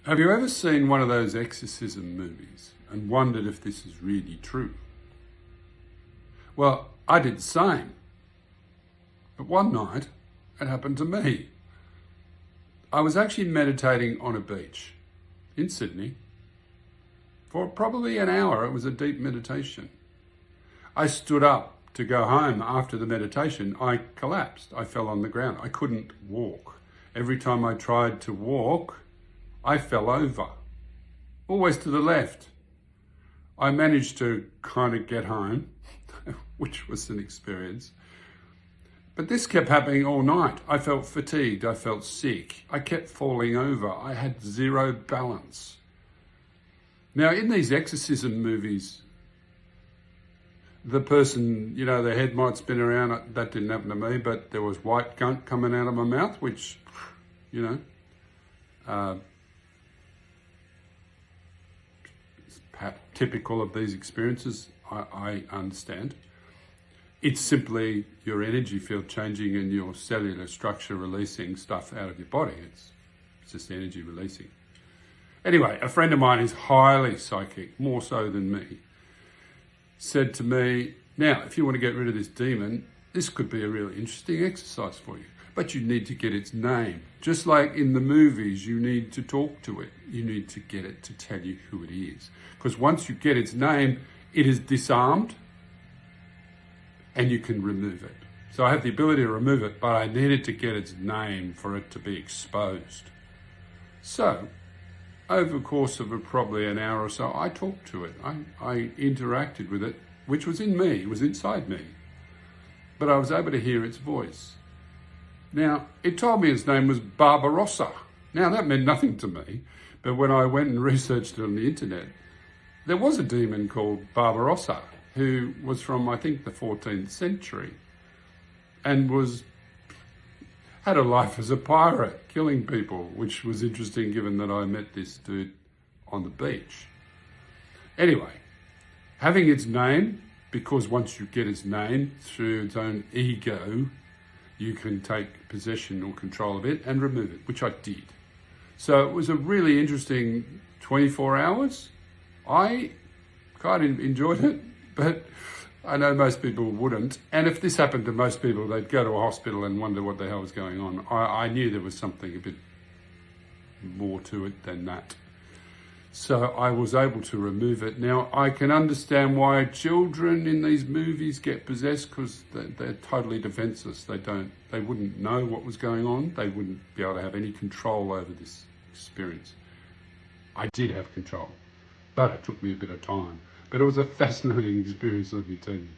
Have you ever seen one of those exorcism movies and wondered if this is really true? Well, I did the same. But one night, it happened to me. I was actually meditating on a beach in Sydney. For probably an hour, it was a deep meditation. I stood up to go home after the meditation. I collapsed. I fell on the ground. I couldn't walk. Every time I tried to walk, I fell over, always to the left. I managed to kind of get home, which was an experience. But this kept happening all night. I felt fatigued. I felt sick. I kept falling over. I had zero balance. Now, in these exorcism movies, the person, their head might spin around. That didn't happen to me, but there was white gunk coming out of my mouth, which, typical of these experiences, I understand. It's simply your energy field changing and your cellular structure releasing stuff out of your body. It's just energy releasing. Anyway, a friend of mine is highly psychic, more so than me, said to me, now, if you want to get rid of this demon, this could be a really interesting exercise for you. But you need to get its name. Just like in the movies, you need to talk to it. You need to get it to tell you who it is. Because once you get its name, it is disarmed and you can remove it. So I have the ability to remove it, but I needed to get its name for it to be exposed. So over the course of probably an hour or so, I talked to it. I interacted with it, which was in me, it was inside me. But I was able to hear its voice. Now, it told me its name was Barbarossa. Now, that meant nothing to me, but when I went and researched it on the internet, there was a demon called Barbarossa who was from, I think, the 14th century and had a life as a pirate, killing people, which was interesting given that I met this dude on the beach. Anyway, having its name, because once you get its name through its own ego, you can take possession or control of it and remove it, which I did. So it was a really interesting 24 hours. I kind of enjoyed it, but I know most people wouldn't. And if this happened to most people, they'd go to a hospital and wonder what the hell was going on. I knew there was something a bit more to it than that. So I was able to remove it. Now, I can understand why children in these movies get possessed, because they're totally defenseless. They wouldn't know what was going on. They wouldn't be able to have any control over this experience. I did have control, but it took me a bit of time. But it was a fascinating experience, let me tell you.